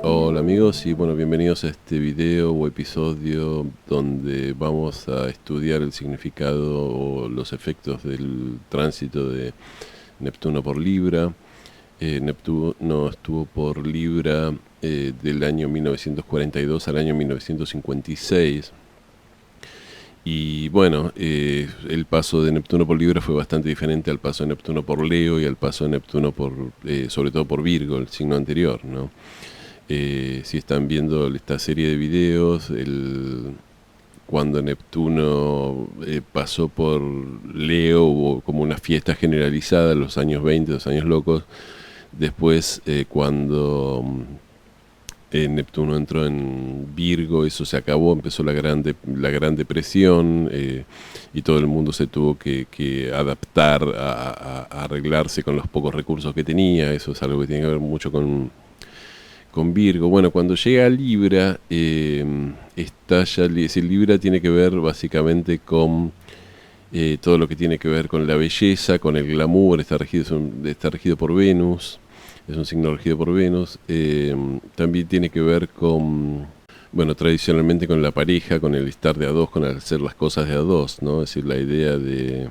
Hola amigos y bueno, bienvenidos a este video o episodio donde vamos a estudiar el significado o los efectos del tránsito de Neptuno por Libra. Neptuno estuvo por Libra del año 1942 al año 1956. Y bueno, el paso de Neptuno por Libra fue bastante diferente al paso de Neptuno por Leo y al paso de Neptuno por, sobre todo por Virgo, el signo anterior, ¿no? Si están viendo esta serie de videos, cuando Neptuno pasó por Leo hubo como una fiesta generalizada en los años 20, los años locos. Después, cuando Neptuno entró en Virgo, eso se acabó, empezó la gran depresión, y todo el mundo se tuvo que adaptar a arreglarse con los pocos recursos que tenía. Eso es algo que tiene que ver mucho con Virgo. Bueno, cuando llega a Libra, Libra tiene que ver básicamente con todo lo que tiene que ver con la belleza, con el glamour. Está regido por Venus, es un signo regido por Venus. También tiene que ver con, bueno, tradicionalmente con la pareja, con el estar de a dos, con hacer las cosas de a dos, ¿no? Es decir, la idea de,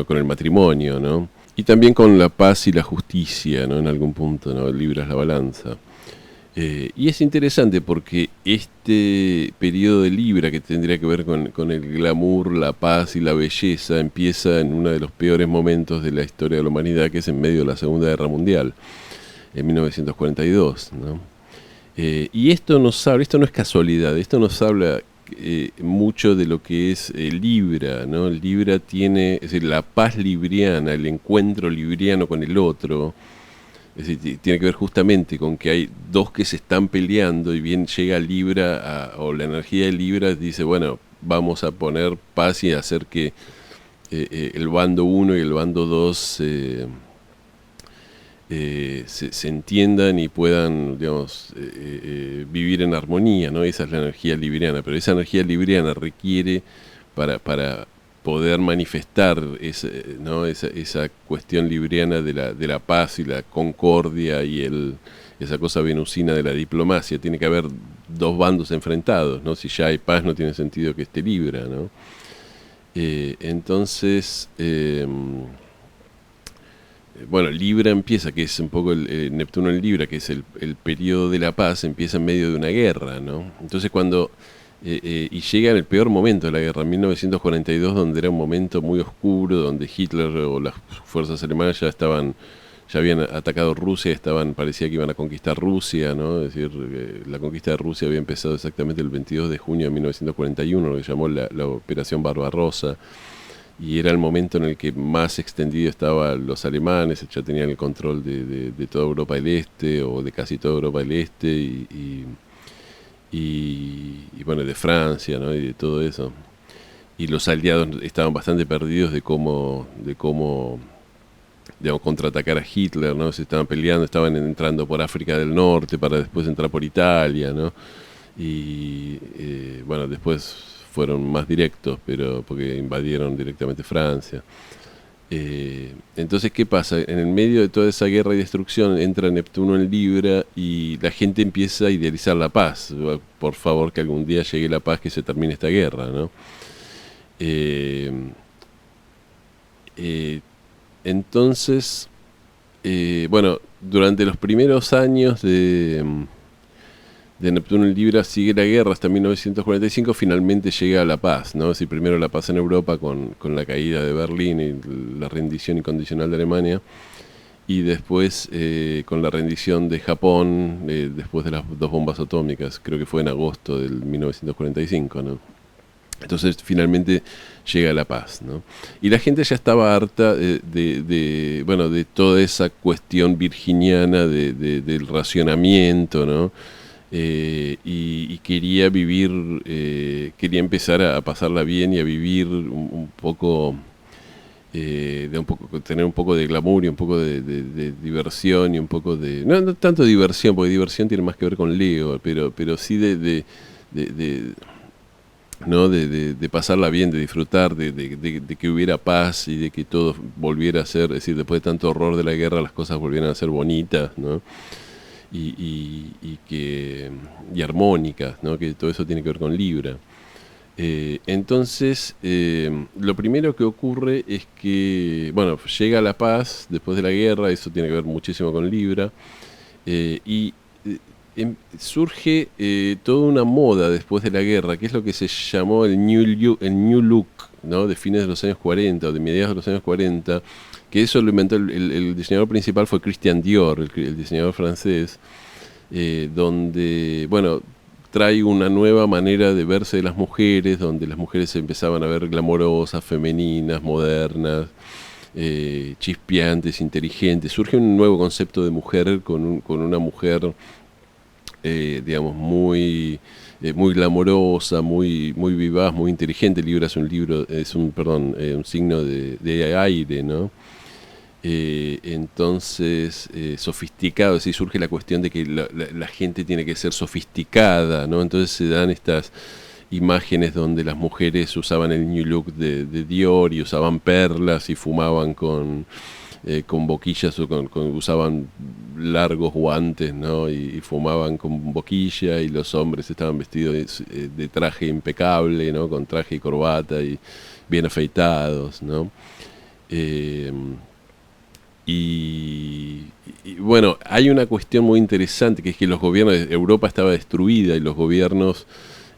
con el matrimonio, ¿no? Y también con la paz y la justicia, ¿no? En algún punto, ¿no? Libra es la balanza. Y es interesante porque este periodo de Libra, que tendría que ver con el glamour, la paz y la belleza, empieza en uno de los peores momentos de la historia de la humanidad, que es en medio de la Segunda Guerra Mundial, en 1942, ¿no? Y esto no es casualidad, esto nos habla mucho de lo que es Libra, ¿no? Libra tiene, es decir, la paz libriana, el encuentro libriano con el otro. Es decir, tiene que ver justamente con que hay dos que se están peleando y bien llega Libra, o la energía de Libra dice, bueno, vamos a poner paz y hacer que el bando 1 y el bando 2 se entiendan y puedan, digamos, vivir en armonía, ¿no? Esa es la energía libriana, pero esa energía libriana requiere para poder manifestar esa cuestión libriana de la paz y la concordia y esa cosa venusina de la diplomacia. Tiene que haber dos bandos enfrentados, ¿no? Si ya hay paz no tiene sentido que esté Libra, ¿no? Entonces, bueno, Libra empieza, que es un poco Neptuno en Libra, que es el periodo de la paz, empieza en medio de una guerra, ¿no? Entonces cuando y llega en el peor momento de la guerra, en 1942, donde era un momento muy oscuro, donde Hitler o las fuerzas alemanas ya habían atacado Rusia, parecía que iban a conquistar Rusia, ¿no? Es decir, la conquista de Rusia había empezado exactamente el 22 de junio de 1941, lo que llamó la Operación Barbarossa, y era el momento en el que más extendido estaban los alemanes, ya tenían el control de toda Europa del Este, o de casi toda Europa del Este, y bueno, de Francia, ¿no? Y de todo eso. Y los aliados estaban bastante perdidos de cómo digamos, contraatacar a Hitler, ¿no? Se estaban peleando, estaban entrando por África del Norte para después entrar por Italia, ¿no? Y bueno, después fueron más directos, pero porque invadieron directamente Francia. Entonces, ¿qué pasa? En el medio de toda esa guerra y destrucción entra Neptuno en Libra y la gente empieza a idealizar la paz. Por favor, que algún día llegue la paz, que se termine esta guerra, ¿no? Eh, eh, entonces, bueno, durante los primeros años de Neptuno en Libra sigue la guerra hasta 1945, finalmente llega a la paz, ¿no? Es decir, primero la paz en Europa con la caída de Berlín y la rendición incondicional de Alemania, y después con la rendición de Japón, después de las dos bombas atómicas, creo que fue en agosto del 1945, ¿no? Entonces finalmente llega la paz, ¿no? Y la gente ya estaba harta de toda esa cuestión virginiana del racionamiento, ¿no? Y quería vivir, quería empezar a pasarla bien y a vivir un poco, tener un poco de glamour y un poco de diversión y un poco no tanto diversión, porque diversión tiene más que ver con Leo, pero sí de ¿no? De pasarla bien, de disfrutar, de que hubiera paz y de que todo volviera a ser, es decir, después de tanto horror de la guerra, las cosas volvieran a ser bonitas, ¿no? y armónicas, ¿no? Que todo eso tiene que ver con Libra. Entonces, lo primero que ocurre es que, bueno, llega la paz después de la guerra, eso tiene que ver muchísimo con Libra, y surge toda una moda después de la guerra, que es lo que se llamó el New Look, ¿no? De fines de los años 40 o de mediados de los años 40, que eso lo inventó el diseñador principal fue Christian Dior, el diseñador francés, donde, bueno, trae una nueva manera de verse de las mujeres, donde las mujeres se empezaban a ver glamorosas, femeninas, modernas, chispeantes, inteligentes. Surge un nuevo concepto de mujer con una mujer, digamos, muy glamorosa, muy vivaz, muy inteligente. Libra es un signo de aire, ¿no? Entonces, sofisticado, es decir, surge la cuestión de que la gente tiene que ser sofisticada, ¿no? Entonces se dan estas imágenes donde las mujeres usaban el New Look de Dior y usaban perlas y fumaban con boquillas o usaban largos guantes, ¿no? Y fumaban con boquilla, y los hombres estaban vestidos de traje impecable, ¿no? Con traje y corbata y bien afeitados, ¿no? Eh, bueno, hay una cuestión muy interesante, que es que los gobiernos, Europa estaba destruida y los gobiernos,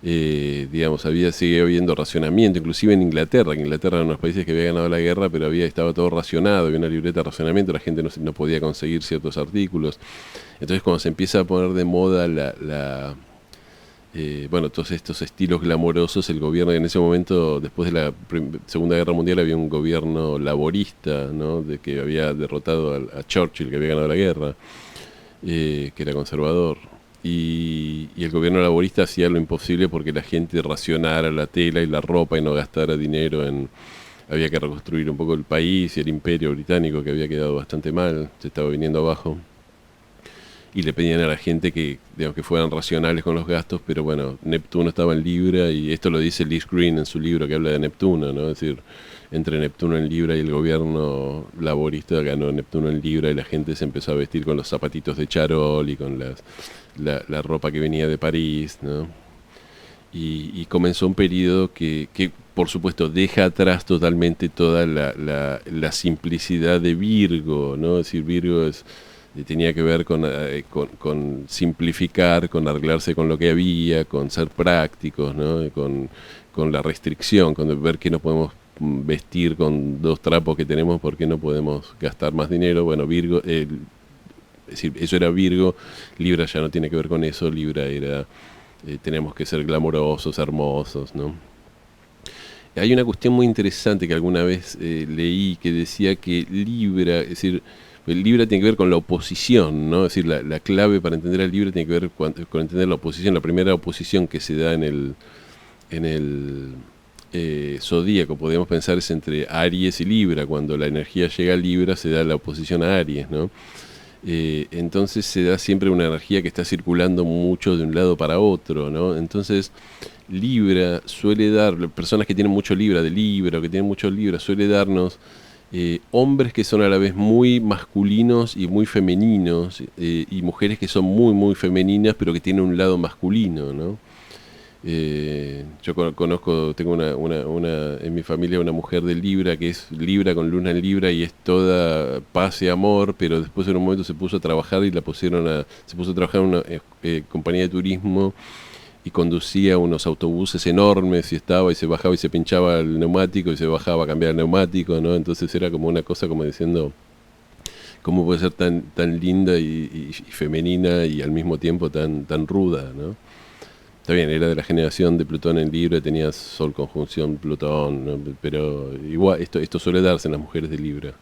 digamos, seguía habiendo racionamiento, inclusive en Inglaterra, que Inglaterra era uno de los países que había ganado la guerra, pero estaba todo racionado, había una libreta de racionamiento, la gente no podía conseguir ciertos artículos. Entonces, cuando se empieza a poner de moda bueno, todos estos estilos glamorosos, el gobierno en ese momento, después de la Segunda Guerra Mundial, había un gobierno laborista, ¿no? De que había derrotado a Churchill, que había ganado la guerra, que era conservador. Y el gobierno laborista hacía lo imposible porque la gente racionara la tela y la ropa y no gastara dinero Había que reconstruir un poco el país y el imperio británico, que había quedado bastante mal, se estaba viniendo abajo. Y le pedían a la gente que, digamos, que fueran racionales con los gastos, pero bueno, Neptuno estaba en Libra, y esto lo dice Liz Green en su libro que habla de Neptuno, ¿no? Es decir, entre Neptuno en Libra y el gobierno laborista ganó Neptuno en Libra, y la gente se empezó a vestir con los zapatitos de charol y con la ropa que venía de París, ¿no? Y comenzó un periodo que por supuesto deja atrás totalmente toda la simplicidad de Virgo, ¿no? Es decir, Virgo tenía que ver con simplificar, con arreglarse con lo que había, con ser prácticos, ¿no? Con la restricción, con ver que no podemos vestir con 2 trapos que tenemos porque no podemos gastar más dinero. Bueno, Virgo, es decir, eso era Virgo. Libra ya no tiene que ver con eso. Libra era, tenemos que ser glamorosos, hermosos, ¿no? Hay una cuestión muy interesante que alguna vez leí, que decía que Libra, es decir, el Libra tiene que ver con la oposición, ¿no? Es decir, la clave para entender al Libra tiene que ver con entender la oposición. La primera oposición que se da en el zodíaco, podríamos pensar, es entre Aries y Libra. Cuando la energía llega a Libra, se da la oposición a Aries, ¿no? Entonces se da siempre una energía que está circulando mucho de un lado para otro, ¿no? Entonces Libra suele dar, personas que tienen mucho Libra de Libra o que tienen mucho Libra, suele darnos hombres que son a la vez muy masculinos y muy femeninos, y mujeres que son muy femeninas pero que tienen un lado masculino, ¿no? Yo conozco, tengo en mi familia una mujer de Libra, que es Libra con luna en Libra, y es toda paz y amor, pero después en un momento se puso a trabajar y se puso a trabajar en una compañía de turismo, y conducía unos autobuses enormes, y se bajaba y se pinchaba el neumático y se bajaba a cambiar el neumático, ¿no? Entonces era como una cosa como diciendo, ¿cómo puede ser tan linda y femenina y al mismo tiempo tan ruda, ¿no? Está bien, era de la generación de Plutón en Libra, tenía Sol conjunción Plutón, ¿no? Pero igual esto suele darse en las mujeres de Libra.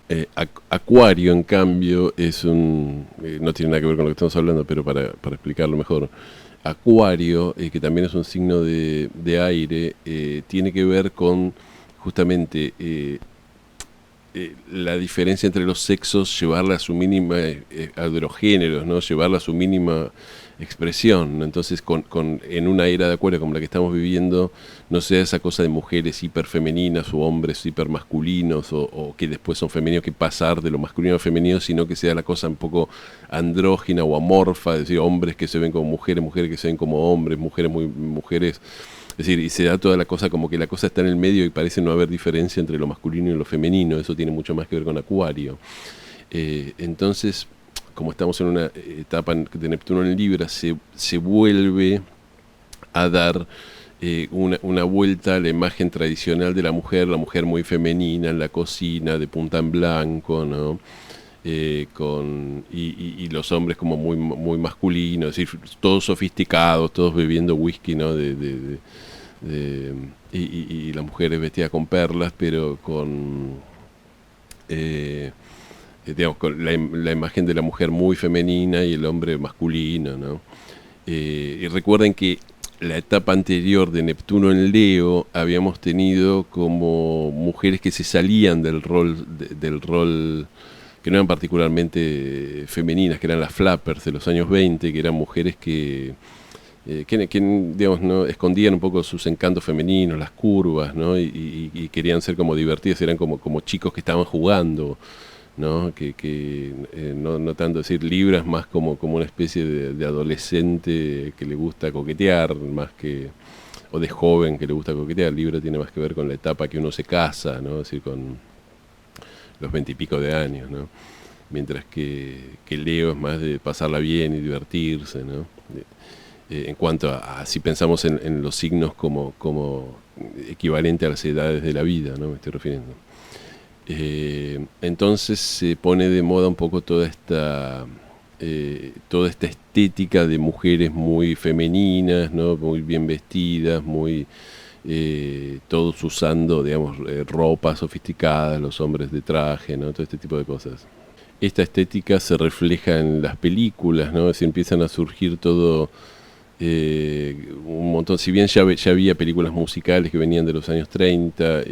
Acuario, en cambio, no tiene nada que ver con lo que estamos hablando, pero para explicarlo mejor. Acuario, que también es un signo de aire, tiene que ver con justamente la diferencia entre los sexos, llevarla a su mínima, a los géneros, ¿no? Llevarla a su mínima expresión, ¿no? Entonces en una era de acuerdo como la que estamos viviendo, no sea esa cosa de mujeres hiperfemeninas o hombres hipermasculinos o que después son femeninos, que pasar de lo masculino a femenino, sino que sea la cosa un poco andrógina o amorfa, es decir, hombres que se ven como mujeres, mujeres que se ven como hombres, mujeres. Es decir, y se da toda la cosa como que la cosa está en el medio y parece no haber diferencia entre lo masculino y lo femenino. Eso tiene mucho más que ver con Acuario. Entonces, como estamos en una etapa de Neptuno en Libra, se vuelve a dar una vuelta a la imagen tradicional de la mujer muy femenina en la cocina, de punta en blanco, ¿no? Y los hombres como muy masculinos, es decir, todos sofisticados, todos bebiendo whisky, ¿no? Y las mujeres vestidas con perlas, pero digamos, con la imagen de la mujer muy femenina y el hombre masculino, ¿no? Y recuerden que la etapa anterior de Neptuno en Leo habíamos tenido como mujeres que se salían del rol que no eran particularmente femeninas, que eran las flappers de los años 20, que eran mujeres que digamos, ¿no? Escondían un poco sus encantos femeninos, las curvas, ¿no? Y querían ser como divertidas, eran como chicos que estaban jugando, ¿no? No tanto decir Libra, es más como una especie de adolescente que le gusta coquetear, más que, o de joven que le gusta coquetear. Libra tiene más que ver con la etapa que uno se casa, ¿no? Es decir, con los 20 y pico de años, ¿no? Mientras que Leo es más de pasarla bien y divertirse, ¿no? En cuanto a si pensamos en los signos como equivalente a las edades de la vida, ¿no? Me estoy refiriendo. Entonces se pone de moda un poco toda esta estética de mujeres muy femeninas, ¿no? Muy bien vestidas, todos usando, digamos, ropa sofisticada, los hombres de traje, ¿no? Todo este tipo de cosas. Esta estética se refleja en las películas, ¿no? Se empiezan a surgir todo un montón, si bien ya había películas musicales que venían de los años 30,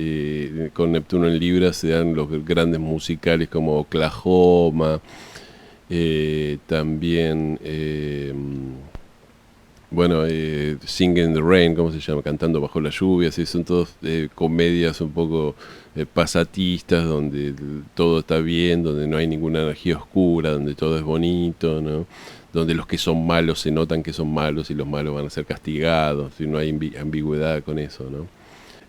con Neptuno en Libra se dan los grandes musicales como Oklahoma, también Singing in the Rain, ¿cómo se llama? Cantando bajo la lluvia, ¿sí? Son todos comedias un poco pasatistas, donde todo está bien, donde no hay ninguna energía oscura, donde todo es bonito, ¿no? Donde los que son malos se notan que son malos y los malos van a ser castigados, y no hay ambigüedad con eso, ¿no?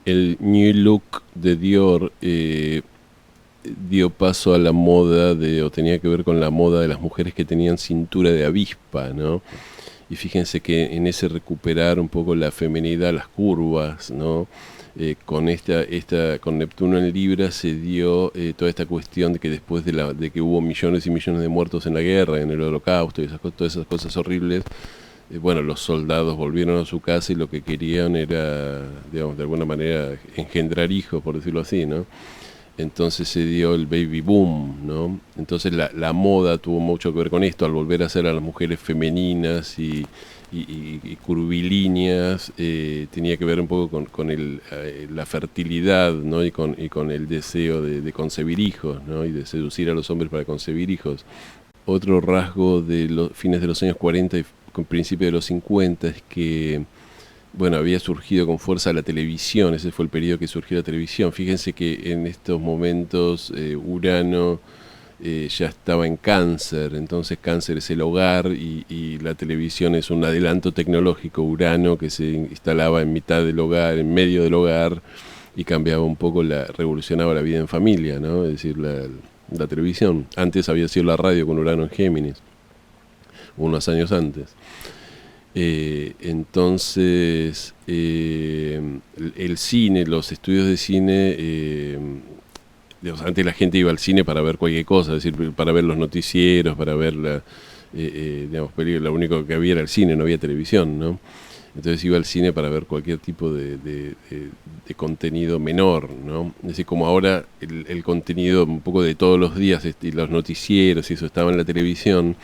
El New Look de Dior dio paso a la moda o tenía que ver con la moda de las mujeres que tenían cintura de avispa, ¿no? Y fíjense que en ese recuperar un poco la feminidad, las curvas, ¿no? Con con Neptuno en Libra se dio toda esta cuestión de que después de que hubo millones y millones de muertos en la guerra, en el Holocausto y todas esas cosas horribles, los soldados volvieron a su casa y lo que querían era, digamos, de alguna manera engendrar hijos, por decirlo así, ¿no? Entonces se dio el baby boom, ¿no? Entonces la moda tuvo mucho que ver con esto, al volver a hacer a las mujeres femeninas y curvilíneas, tenía que ver un poco con la fertilidad, ¿no? Y con el deseo de concebir hijos, ¿no? Y de seducir a los hombres para concebir hijos. Otro rasgo de los fines de los años 40 y principios de los 50 es que había surgido con fuerza la televisión. Ese fue el periodo que surgió la televisión. Fíjense que en estos momentos Urano ya estaba en Cáncer, entonces Cáncer es el hogar y la televisión es un adelanto tecnológico. Urano que se instalaba en mitad del hogar, en medio del hogar, y cambiaba un poco, revolucionaba la vida en familia, ¿no? Es decir, la televisión. Antes había sido la radio con Urano en Géminis, unos años antes. Entonces el cine, los estudios de cine, antes la gente iba al cine para ver cualquier cosa, es decir, para ver los noticieros, para ver películas. Lo único que había era el cine, no había televisión, ¿no? Entonces iba al cine para ver cualquier tipo de contenido menor, ¿no? Es decir, como ahora el contenido un poco de todos los días, y los noticieros y eso estaba en la televisión,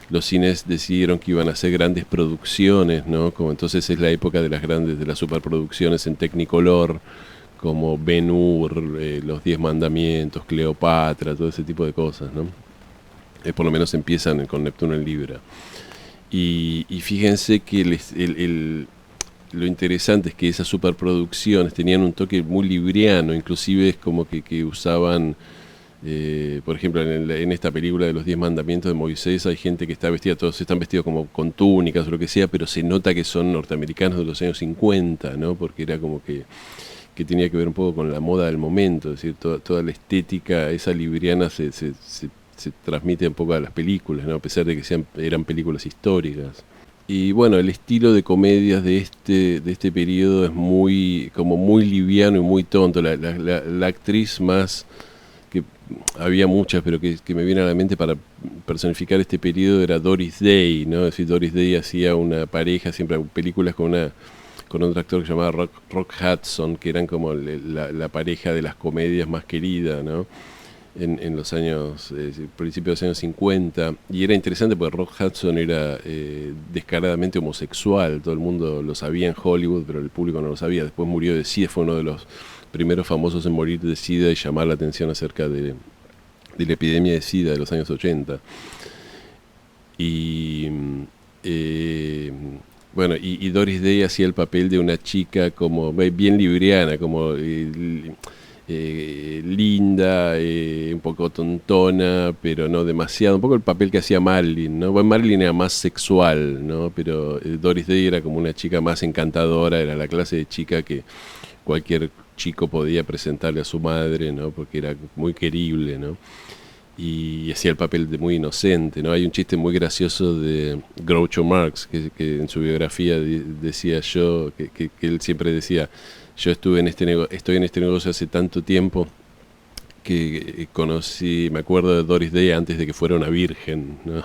los cines decidieron que iban a hacer grandes producciones, ¿no? Como entonces es la época de las superproducciones en Technicolor, como Ben-Hur, Los 10 Mandamientos, Cleopatra, todo ese tipo de cosas, ¿no? Por lo menos empiezan con Neptuno en Libra. Y fíjense que lo interesante es que esas superproducciones tenían un toque muy libriano, inclusive es como que usaban, por ejemplo, en esta película de los 10 mandamientos de Moisés hay gente que está vestida, todos están vestidos como con túnicas o lo que sea, pero se nota que son norteamericanos de los años 50, ¿no? Porque era como que tenía que ver un poco con la moda del momento, es decir, toda la estética, esa libriana se transmite un poco a las películas, ¿no? A pesar de que eran películas históricas. Y bueno, el estilo de comedias de este periodo es muy liviano y muy tonto. La actriz más, que había muchas, pero que me viene a la mente para personificar este periodo era Doris Day, ¿no? Es decir, Doris Day hacía una pareja, siempre películas con otro actor que se llamaba Rock Hudson, que eran como la pareja de las comedias más querida, ¿no? En los años, principios de los años 50, y era interesante porque Rock Hudson era descaradamente homosexual, todo el mundo lo sabía en Hollywood, pero el público no lo sabía. Después murió de SIDA, fue uno de los primeros famosos en morir de SIDA y llamar la atención acerca de la epidemia de SIDA de los años 80. Y bueno, y Doris Day hacía el papel de una chica como bien libriana, como linda, un poco tontona, pero no demasiado, un poco el papel que hacía Marilyn, ¿no? Bueno, Marilyn era más sexual, ¿no? Pero Doris Day era como una chica más encantadora, era la clase de chica que cualquier chico podía presentarle a su madre, ¿no? Porque era muy querible, ¿no? Y hacía el papel de muy inocente, ¿no? Hay un chiste muy gracioso de Groucho Marx, que en su biografía decía que él siempre decía: yo estoy en este negocio hace tanto tiempo que me acuerdo de Doris Day antes de que fuera una virgen, ¿no?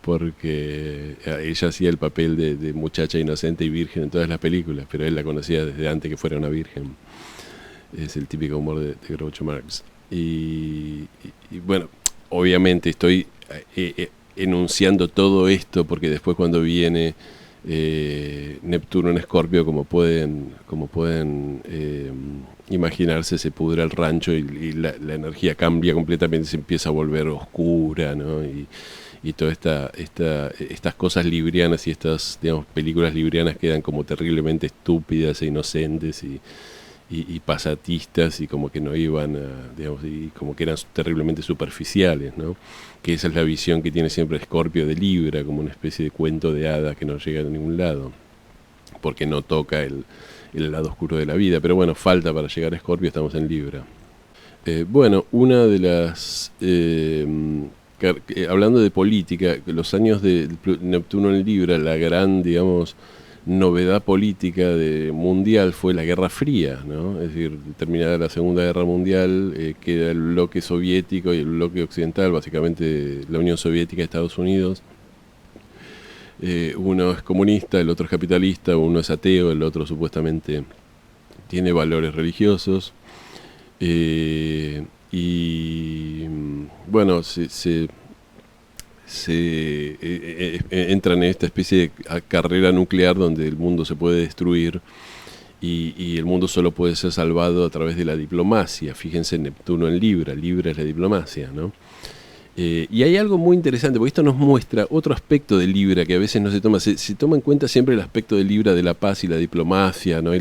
Porque ella hacía el papel de muchacha inocente y virgen en todas las películas, pero él la conocía desde antes que fuera una virgen. Es el típico humor de Groucho Marx. Y bueno, obviamente estoy enunciando todo esto porque después cuando viene Neptuno en Escorpio, como pueden imaginarse, se pudre el rancho y la energía cambia completamente, se empieza a volver oscura, ¿no? Y todas estas cosas librianas y estas, digamos, películas librianas quedan como terriblemente estúpidas e inocentes y pasatistas, y como que no iban a, digamos, y como que eran terriblemente superficiales, ¿no? Que esa es la visión que tiene siempre Escorpio de Libra, como una especie de cuento de hadas que no llega a ningún lado, porque no toca el lado oscuro de la vida. Pero bueno, falta para llegar a Escorpio, estamos en Libra. Bueno, una de las... hablando de política, los años de Neptuno en Libra, la gran, digamos, novedad política mundial fue la Guerra Fría, ¿no? Es decir, terminada la Segunda Guerra Mundial, queda el bloque soviético y el bloque occidental, básicamente la Unión Soviética y Estados Unidos. Uno es comunista, el otro es capitalista, uno es ateo, el otro supuestamente tiene valores religiosos. Y bueno, entran en esta especie de carrera nuclear donde el mundo se puede destruir y el mundo solo puede ser salvado a través de la diplomacia. Fíjense, Neptuno en Libra es la diplomacia, ¿no? Y hay algo muy interesante, porque esto nos muestra otro aspecto de Libra que a veces no se toma. Se toma en cuenta siempre el aspecto de Libra de la paz y la diplomacia, ¿no?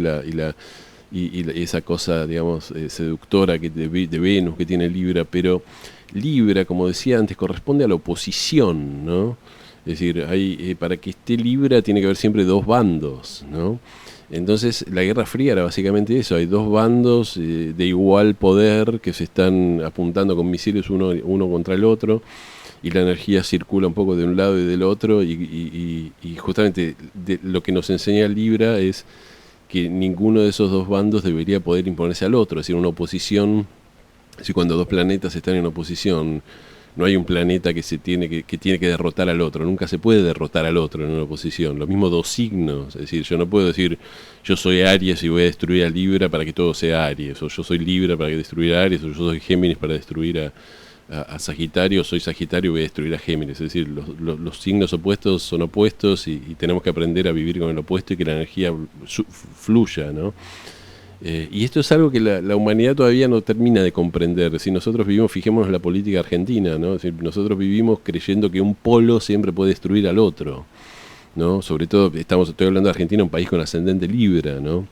Y esa cosa, digamos, seductora de Venus que tiene Libra, pero Libra, como decía antes, corresponde a la oposición, ¿no? Es decir, para que esté Libra tiene que haber siempre dos bandos, ¿no? Entonces la Guerra Fría era básicamente eso, hay dos bandos de igual poder que se están apuntando con misiles uno contra el otro, y la energía circula un poco de un lado y del otro, y justamente lo que nos enseña Libra es que ninguno de esos dos bandos debería poder imponerse al otro, es decir, una oposición. Si cuando dos planetas están en oposición, no hay un planeta que tiene que derrotar al otro, nunca se puede derrotar al otro en una oposición. Lo mismo dos signos, es decir, yo no puedo decir yo soy Aries y voy a destruir a Libra para que todo sea Aries, o yo soy Libra para destruir a Aries, o yo soy Géminis para destruir a Sagitario, o soy Sagitario y voy a destruir a Géminis. Es decir, los signos opuestos son opuestos y tenemos que aprender a vivir con el opuesto y que la energía fluya, ¿no? Y esto es algo que la humanidad todavía no termina de comprender. Si nosotros fijémonos en la política argentina, ¿no? Es decir, nosotros vivimos creyendo que un polo siempre puede destruir al otro. ¿no? Sobre todo, estoy hablando de Argentina, un país con ascendente Libra, ¿no?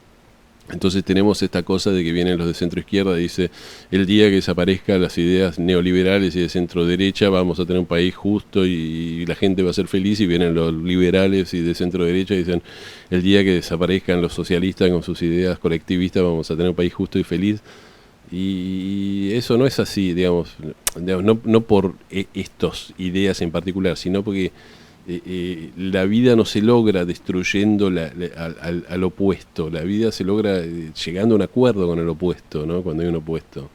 Entonces tenemos esta cosa de que vienen los de centro izquierda, dice, el día que desaparezcan las ideas neoliberales y de centro derecha vamos a tener un país justo y la gente va a ser feliz, y vienen los liberales y de centro derecha y dicen, el día que desaparezcan los socialistas con sus ideas colectivistas vamos a tener un país justo y feliz. Y eso no es así, digamos no por estas ideas en particular, sino porque la vida no se logra destruyendo al opuesto, la vida se logra llegando a un acuerdo con el opuesto, ¿no? Cuando hay un opuesto.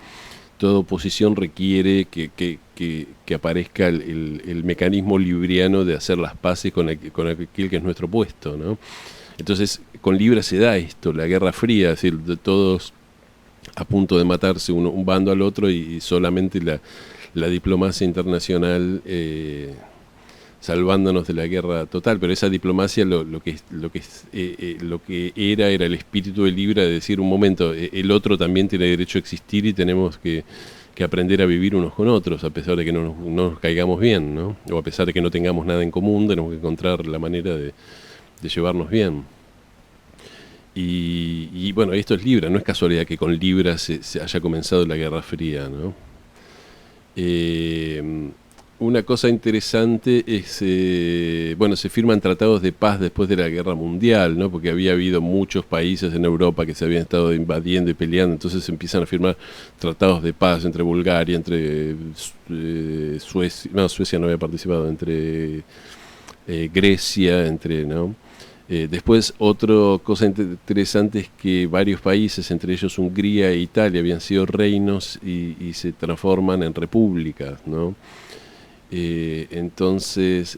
Toda oposición requiere que aparezca el mecanismo libriano de hacer las paces con aquel que es nuestro opuesto, ¿no? Entonces, con Libra se da esto, la Guerra Fría, es decir, de todos a punto de matarse un bando al otro, y solamente la diplomacia internacional salvándonos de la guerra total. Pero esa diplomacia lo que era el espíritu de Libra, de decir, un momento, el otro también tiene derecho a existir y tenemos que aprender a vivir unos con otros, a pesar de que no nos caigamos bien, ¿no? O a pesar de que no tengamos nada en común, tenemos que encontrar la manera de llevarnos bien. Y bueno, esto es Libra, no es casualidad que con Libra se haya comenzado la Guerra Fría, ¿no? Una cosa interesante es, bueno, se firman tratados de paz después de la Guerra Mundial, ¿no? Porque había habido muchos países en Europa que se habían estado invadiendo y peleando, entonces se empiezan a firmar tratados de paz entre Bulgaria, entre Suecia, no, Suecia no había participado, entre Grecia, ¿no? Después, otra cosa interesante es que varios países, entre ellos Hungría e Italia, habían sido reinos y se transforman en repúblicas, ¿no? Entonces,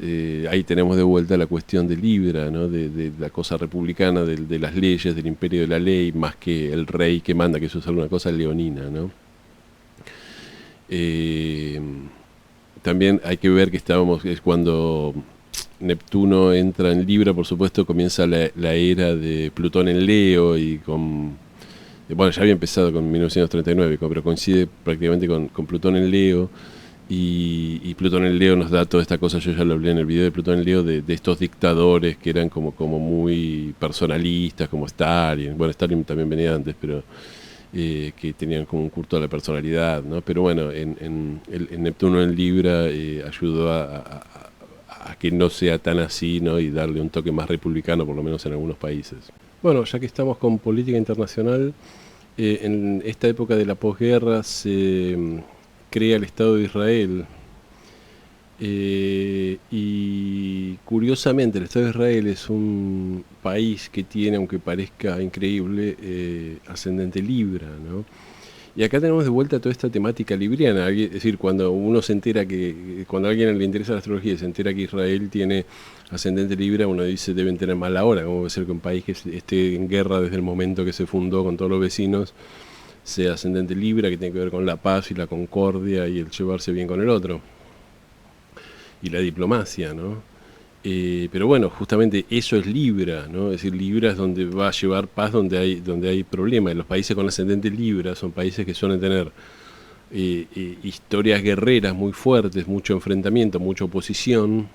ahí tenemos de vuelta la cuestión de Libra, ¿no? De la cosa republicana, de las leyes, del imperio de la ley, más que el rey que manda, que eso es alguna cosa leonina, ¿no? También hay que ver que es cuando Neptuno entra en Libra, por supuesto, comienza la era de Plutón en Leo, y bueno, ya había empezado con 1939, pero coincide prácticamente con Plutón en Leo, y Plutón en Leo nos da toda esta cosa. Yo ya lo hablé en el video de Plutón en Leo, de estos dictadores que eran como muy personalistas, como Stalin. Bueno, Stalin también venía antes, pero que tenían como un culto a la personalidad, ¿no? Pero bueno, en Neptuno en Libra ayudó a que no sea tan así, ¿no? Y darle un toque más republicano, por lo menos en algunos países. Bueno, ya que estamos con política internacional, en esta época de la posguerra se crea el Estado de Israel, y curiosamente el Estado de Israel es un país que tiene, aunque parezca increíble, ascendente Libra, ¿no? Y acá tenemos de vuelta toda esta temática libriana, es decir, cuando uno se entera cuando a alguien le interesa la astrología y se entera que Israel tiene ascendente Libra, uno dice, deben tener mala hora. ¿Cómo puede ser que un país que esté en guerra desde el momento que se fundó con todos los vecinos sea ascendente Libra, que tiene que ver con la paz y la concordia y el llevarse bien con el otro? Y la diplomacia, ¿no? Pero bueno, justamente eso es Libra, ¿no? Es decir, Libra es donde va a llevar paz donde hay problemas. Los países con ascendente Libra son países que suelen tener historias guerreras muy fuertes, mucho enfrentamiento, mucha oposición,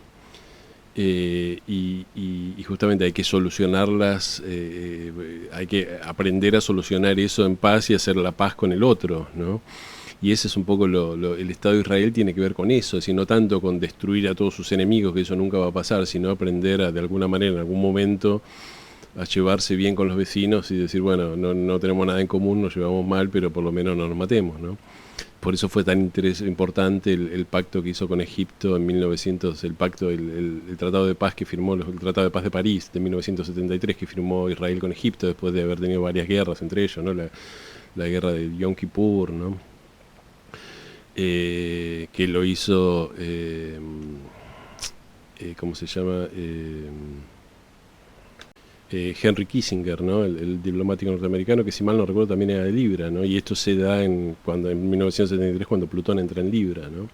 y justamente hay que solucionarlas, hay que aprender a solucionar eso en paz y hacer la paz con el otro, ¿no? Y ese es un poco el Estado de Israel tiene que ver con eso, es decir, no tanto con destruir a todos sus enemigos, que eso nunca va a pasar, sino aprender de alguna manera, en algún momento, a llevarse bien con los vecinos y decir, bueno, no tenemos nada en común, nos llevamos mal, pero por lo menos no nos matemos, ¿no? Por eso fue tan importante el pacto que hizo con Egipto en 1900, el Tratado de Paz que firmó, el Tratado de Paz de París de 1973, que firmó Israel con Egipto después de haber tenido varias guerras entre ellos, ¿no? La guerra de Yom Kippur, ¿no? Que lo hizo, ¿cómo se llama? Henry Kissinger, ¿no? El diplomático norteamericano, que si mal no recuerdo también era de Libra, ¿no? Y esto se da en 1973, cuando Plutón entra en Libra, ¿no?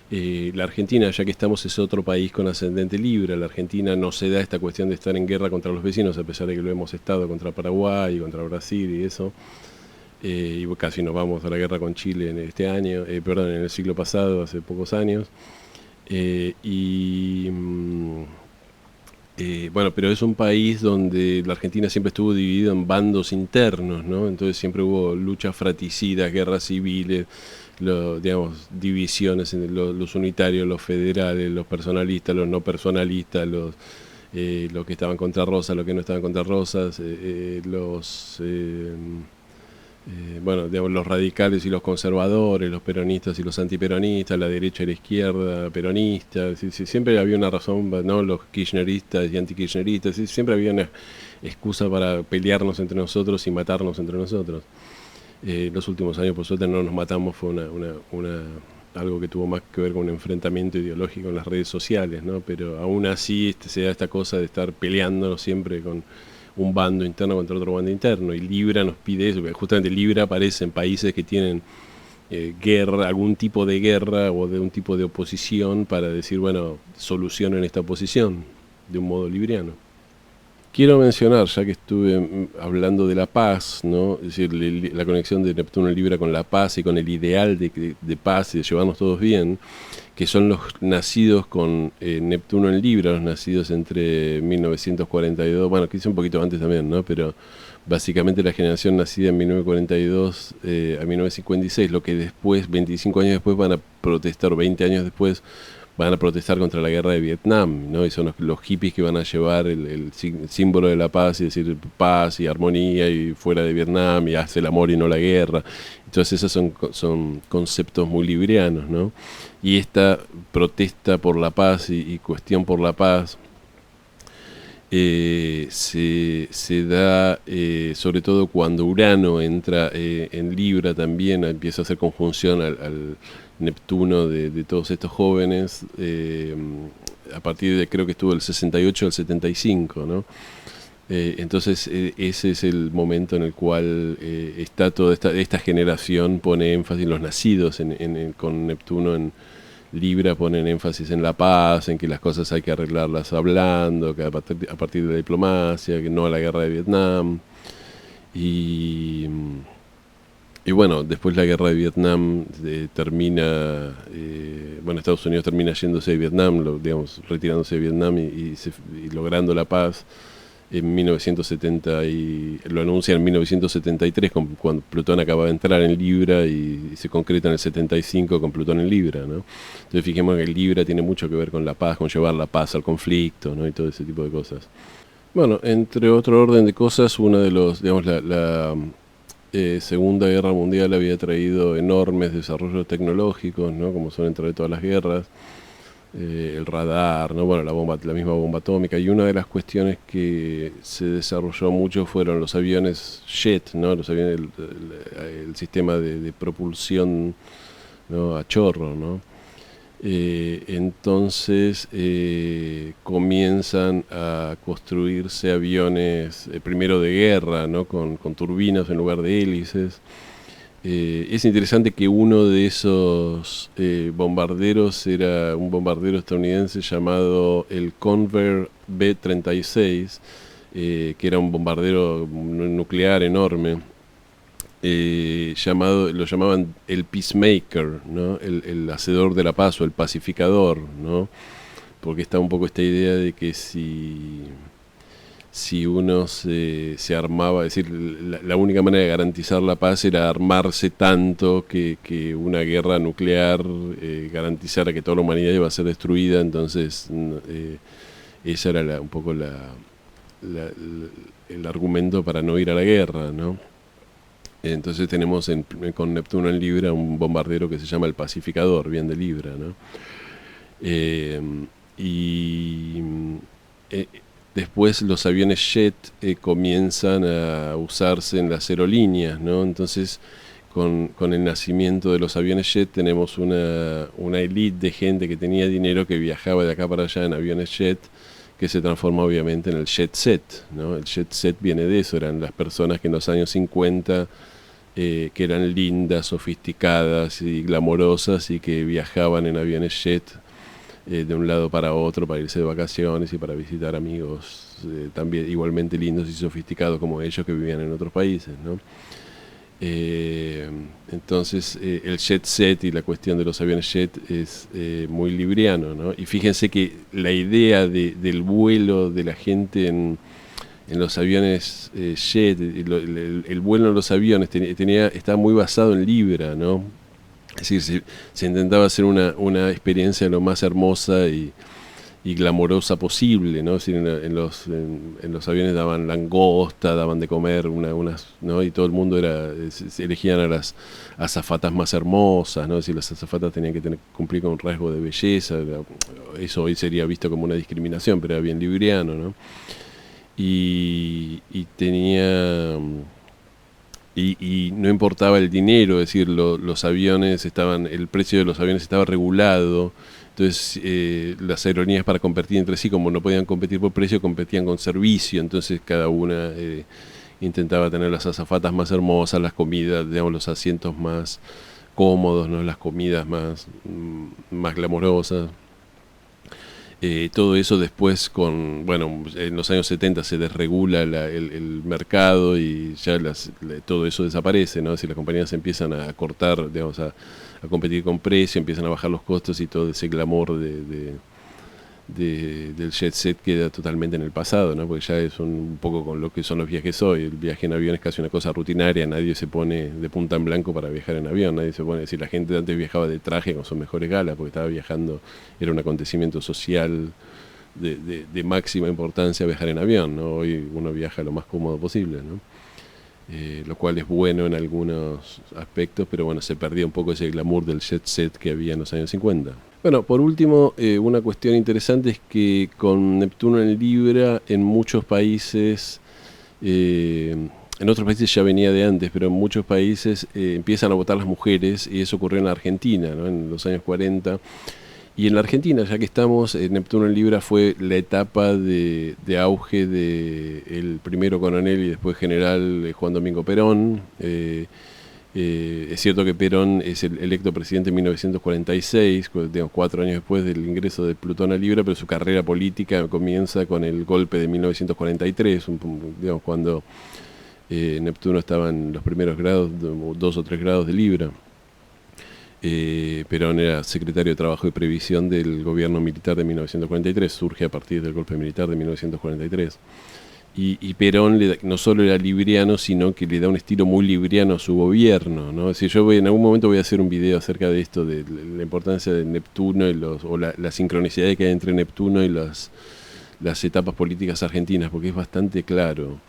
La Argentina, ya que estamos, es otro país con ascendente Libra. La Argentina no se da esta cuestión de estar en guerra contra los vecinos, a pesar de que lo hemos estado contra Paraguay, contra Brasil y eso. Y casi nos vamos a la guerra con Chile en este año, en el siglo pasado, hace pocos años. Bueno, pero es un país donde la Argentina siempre estuvo dividida en bandos internos, ¿no? Entonces siempre hubo luchas fratricidas, guerras civiles, digamos, divisiones en los unitarios, los federales, los personalistas, los no personalistas, los que estaban contra Rosas, los que no estaban contra Rosas, bueno, digamos, los radicales y los conservadores, los peronistas y los antiperonistas, la derecha y la izquierda peronista, siempre había una razón, ¿no? Los kirchneristas y antikirchneristas, siempre había una excusa para pelearnos entre nosotros y matarnos entre nosotros. Los últimos años, por suerte, no nos matamos, fue algo que tuvo más que ver con un enfrentamiento ideológico en las redes sociales, ¿no? Pero aún así se da esta cosa de estar peleándonos siempre con un bando interno contra otro bando interno, y Libra nos pide eso, justamente Libra aparece en países que tienen guerra, algún tipo de guerra o de un tipo de oposición, para decir, bueno, solucionen esta oposición de un modo libriano. Quiero mencionar, ya que estuve hablando de la paz, ¿no? Es decir, la conexión de Neptuno en Libra con la paz y con el ideal de paz y de llevarnos todos bien, que son los nacidos con Neptuno en Libra, los nacidos entre 1942, bueno, quizá un poquito antes también, ¿no? Pero básicamente la generación nacida en 1942 a 1956, lo que después, 25 años después, van a protestar, 20 años después, van a protestar contra la guerra de Vietnam, ¿no? Y son los hippies que van a llevar el símbolo de la paz y decir paz y armonía y fuera de Vietnam y hace el amor y no la guerra. Entonces esos son conceptos muy librianos, ¿no? Y esta protesta por la paz y cuestión por la paz se da sobre todo cuando Urano entra en Libra también, empieza a hacer conjunción al Neptuno de todos estos jóvenes, a partir de, creo que estuvo el 68 al 75, ¿no? Entonces ese es el momento en el cual está toda esta generación, pone énfasis, los nacidos con Neptuno en Libra ponen énfasis en la paz, en que las cosas hay que arreglarlas hablando, que a partir de la diplomacia, que no a la guerra de Vietnam. Y bueno, después la guerra de Vietnam termina, bueno, Estados Unidos termina yéndose de Vietnam, digamos, retirándose de Vietnam y logrando la paz en 1970, y lo anuncia en 1973 cuando Plutón acaba de entrar en Libra, y se concreta en el 75 con Plutón en Libra, ¿no? Entonces fijemos que Libra tiene mucho que ver con la paz, con llevar la paz al conflicto, ¿no? Y todo ese tipo de cosas. Bueno, entre otro orden de cosas, una de los, digamos, la Segunda Guerra Mundial había traído enormes desarrollos tecnológicos, ¿no? Como suelen traer todas las guerras. El radar, ¿no? Bueno, la misma bomba atómica, y una de las cuestiones que se desarrolló mucho fueron los aviones jet, ¿no? Los aviones, el sistema de propulsión, ¿no? A chorro, ¿no? Entonces comienzan a construirse aviones primero de guerra, ¿no? Con turbinas en lugar de hélices. Es interesante que uno de esos bombarderos era un bombardero estadounidense llamado el Convair B-36, que era un bombardero nuclear enorme, lo llamaban el Peacemaker, ¿no? El hacedor de la paz o el pacificador, ¿no? Porque está un poco esta idea de que si uno se armaba, es decir, la única manera de garantizar la paz era armarse tanto que una guerra nuclear garantizara que toda la humanidad iba a ser destruida. Entonces ese era un poco el argumento para no ir a la guerra, ¿no? Entonces tenemos con Neptuno en Libra un bombardero que se llama el Pacificador, bien de Libra, ¿no? Después los aviones jet comienzan a usarse en las aerolíneas, ¿no? Entonces con el nacimiento de los aviones jet tenemos una elite de gente que tenía dinero, que viajaba de acá para allá en aviones jet, que se transforma obviamente en el jet set, ¿no? El jet set viene de eso, eran las personas que en los años 50 que eran lindas, sofisticadas y glamorosas, y que viajaban en aviones jet de un lado para otro para irse de vacaciones y para visitar amigos también igualmente lindos y sofisticados como ellos, que vivían en otros países, ¿no? Eh, entonces el jet set y la cuestión de los aviones jet es muy libriano, ¿no? Y fíjense que la idea del vuelo de la gente en los aviones jet, el vuelo en los aviones estaba muy basado en libra, ¿no? Es decir, se intentaba hacer una experiencia lo más hermosa y glamorosa posible, ¿no? Es decir, en los aviones daban langosta, daban de comer ¿no? Y todo el mundo se elegían a las azafatas más hermosas, ¿no? Es decir, las azafatas tenían que cumplir con un rasgo de belleza, eso hoy sería visto como una discriminación, pero era bien libriano, ¿no? Y tenía... Y no importaba el dinero, es decir, los aviones el precio de los aviones estaba regulado. Entonces las aerolíneas, para competir entre sí, como no podían competir por precio, competían con servicio. Entonces cada una intentaba tener las azafatas más hermosas, las comidas, digamos, los asientos más cómodos, ¿no? Las comidas más glamorosas. Todo eso después en los años 70 se desregula el mercado y ya todo eso desaparece, ¿no? Si las compañías empiezan a cortar, digamos, a competir con precio, empiezan a bajar los costos y todo ese glamour del jet set queda totalmente en el pasado, ¿no? Porque ya es un poco con lo que son los viajes hoy. El viaje en avión es casi una cosa rutinaria, nadie se pone de punta en blanco para viajar en avión, nadie se pone, es decir, la gente antes viajaba de traje con sus mejores galas, porque estaba viajando, era un acontecimiento social de máxima importancia viajar en avión, ¿no? Hoy uno viaja lo más cómodo posible, ¿no? Lo cual es bueno en algunos aspectos, pero bueno, se perdió un poco ese glamour del jet set que había en los años 50. Bueno, por último, una cuestión interesante es que con Neptuno en Libra, en muchos países, en otros países ya venía de antes, pero en muchos países empiezan a votar las mujeres, y eso ocurrió en la Argentina, ¿no? En los años 40. Y en la Argentina, ya que estamos, Neptuno en Libra fue la etapa de auge del primero coronel y después general Juan Domingo Perón. Es cierto que Perón es el electo presidente en 1946, digamos, 4 años después del ingreso de Plutón a Libra, pero su carrera política comienza con el golpe de 1943, digamos, cuando Neptuno estaba en los primeros grados, 2 o 3 grados de Libra. Perón era secretario de Trabajo y Previsión del gobierno militar de 1943, surge a partir del golpe militar de 1943. Y Perón no solo era libriano, sino que le da un estilo muy libriano a su gobierno, ¿no? Es decir, en algún momento voy a hacer un video acerca de esto, de la importancia de Neptuno o la sincronicidad que hay entre Neptuno y las etapas políticas argentinas, porque es bastante claro.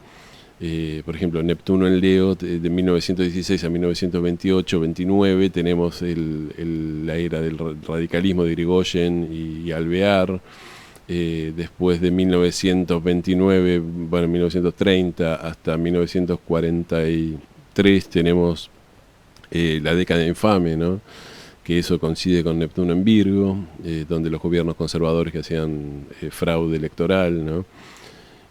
Por ejemplo, Neptuno en Leo, de 1916 a 1928-29, tenemos la era del radicalismo de Irigoyen y Alvear. Después de 1929, 1930 hasta 1943 tenemos la década infame, ¿no? Que eso coincide con Neptuno en Virgo, donde los gobiernos conservadores que hacían fraude electoral, ¿no?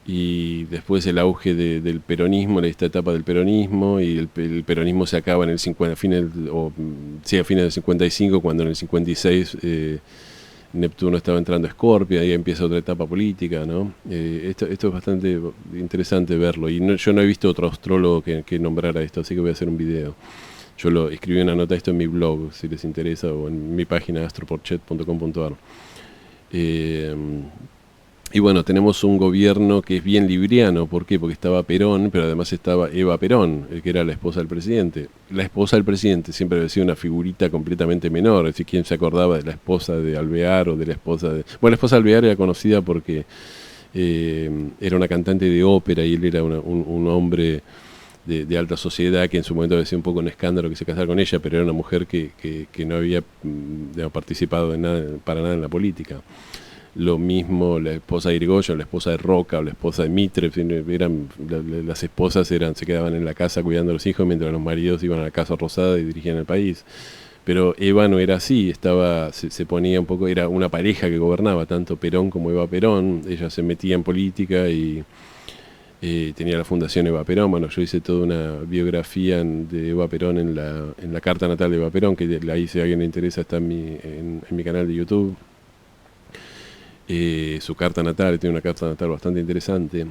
Y después el auge del peronismo, esta etapa del peronismo, y el peronismo se acaba en a fines del 55, cuando en el 56 Neptuno estaba entrando a Escorpio, ahí empieza otra etapa política, ¿no? Esto es bastante interesante verlo, y yo no he visto otro astrólogo que nombrara esto, así que voy a hacer un video. Yo escribí una nota de esto en mi blog, si les interesa, o en mi página astroporchet.com.ar. Y bueno, tenemos un gobierno que es bien libriano. ¿Por qué? Porque estaba Perón, pero además estaba Eva Perón, que era la esposa del presidente. La esposa del presidente siempre había sido una figurita completamente menor. Es decir, ¿quién se acordaba de la esposa de Alvear o de la esposa de... Bueno, la esposa de Alvear era conocida porque era una cantante de ópera y él era un hombre de alta sociedad, que en su momento había sido un poco un escándalo que se casara con ella, pero era una mujer que no había participado para nada en la política. Lo mismo la esposa de Irigoyen, la esposa de Roca o la esposa de Mitre, las esposas se quedaban en la casa cuidando a los hijos mientras los maridos iban a la Casa Rosada y dirigían el país. Pero Eva no era así, se ponía un poco, era una pareja que gobernaba, tanto Perón como Eva Perón. Ella se metía en política y tenía la Fundación Eva Perón. Bueno, yo hice toda una biografía de Eva Perón en la carta natal de Eva Perón, que ahí, si a alguien le interesa, está en mi canal de YouTube. Su carta natal, tiene una carta natal bastante interesante.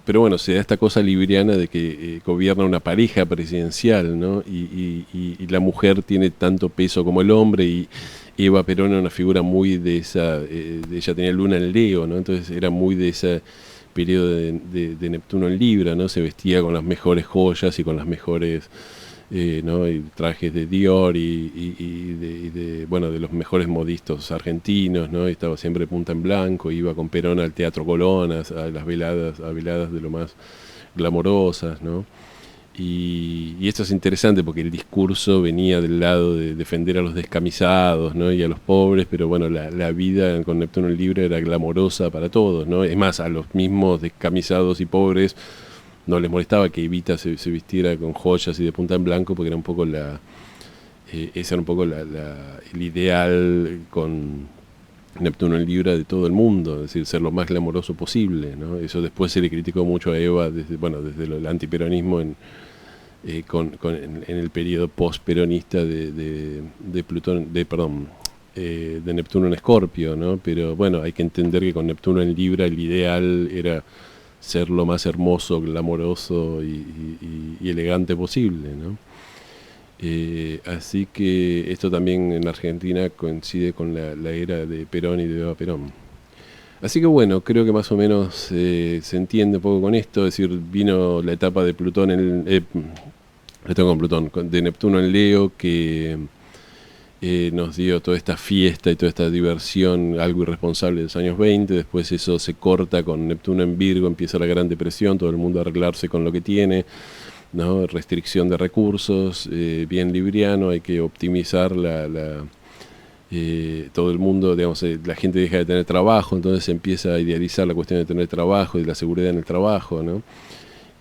pero bueno, se da esta cosa libriana de que gobierna una pareja presidencial, ¿no? Y la mujer tiene tanto peso como el hombre, y Eva Perón era una figura muy de esa, ella tenía luna en Leo, ¿no? Entonces era muy de ese periodo de Neptuno en Libra, ¿no? Se vestía con las mejores joyas y con las mejores, ¿no? Y trajes de Dior bueno, de los mejores modistas argentinos, ¿no? Y estaba siempre punta en blanco, iba con Perón al Teatro Colón, a las veladas, a veladas de lo más glamorosas, ¿no? Y esto es interesante porque el discurso venía del lado de defender a los descamisados, ¿no? Y a los pobres, pero bueno, la vida con Neptuno en Libra era glamorosa para todos, ¿no? Es más, a los mismos descamisados y pobres no les molestaba que Evita se vistiera con joyas y de punta en blanco, porque era un poco ese era un poco el ideal con Neptuno en Libra de todo el mundo, es decir, ser lo más glamoroso posible, ¿no? Eso después se le criticó mucho a Eva desde el antiperonismo en el periodo post-peronista de Plutón, de Neptuno en Escorpio, ¿no? Pero bueno, hay que entender que con Neptuno en Libra el ideal era ser lo más hermoso, glamoroso y elegante posible, ¿no? Así que esto también en Argentina coincide con la era de Perón y de Eva Perón. Así que bueno, creo que más o menos se entiende un poco con esto, es decir, vino la etapa de Plutón de Neptuno en Leo, que nos dio toda esta fiesta y toda esta diversión, algo irresponsable de los años 20. Después eso se corta con Neptuno en Virgo, empieza la Gran Depresión, todo el mundo a arreglarse con lo que tiene, ¿no? Restricción de recursos, bien libriano, hay que optimizar todo el mundo, digamos, la gente deja de tener trabajo, entonces se empieza a idealizar la cuestión de tener trabajo y la seguridad en el trabajo, ¿no?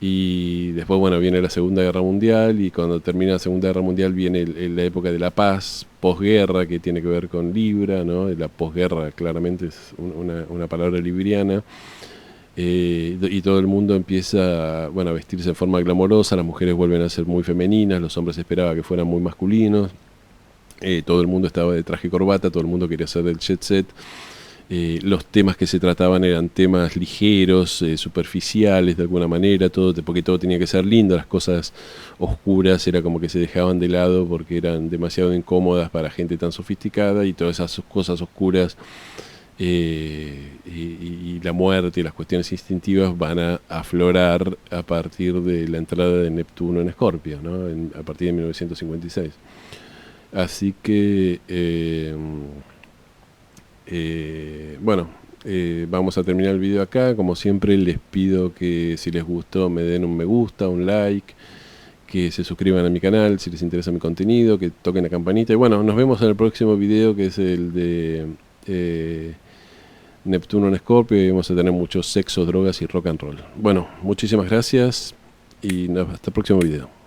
Y después, bueno, viene la Segunda Guerra Mundial, y cuando termina la Segunda Guerra Mundial viene la época de la paz, posguerra, que tiene que ver con Libra, ¿no? La posguerra claramente es una palabra libriana. Y todo el mundo empieza, bueno, a vestirse en forma glamorosa, las mujeres vuelven a ser muy femeninas, los hombres esperaban que fueran muy masculinos, todo el mundo estaba de traje y corbata, todo el mundo quería ser del jet set. Los temas que se trataban eran temas ligeros, superficiales de alguna manera, porque todo tenía que ser lindo, las cosas oscuras era como que se dejaban de lado porque eran demasiado incómodas para gente tan sofisticada, y todas esas cosas oscuras y la muerte y las cuestiones instintivas van a aflorar a partir de la entrada de Neptuno en Escorpio, ¿no? A partir de 1956. Así que bueno, vamos a terminar el video acá. Como siempre les pido que si les gustó me den un me gusta, un like, que se suscriban a mi canal si les interesa mi contenido, que toquen la campanita. Y bueno, nos vemos en el próximo video, que es el de Neptuno en Escorpio, y vamos a tener mucho sexo, drogas y rock and roll. Bueno, muchísimas gracias y hasta el próximo video.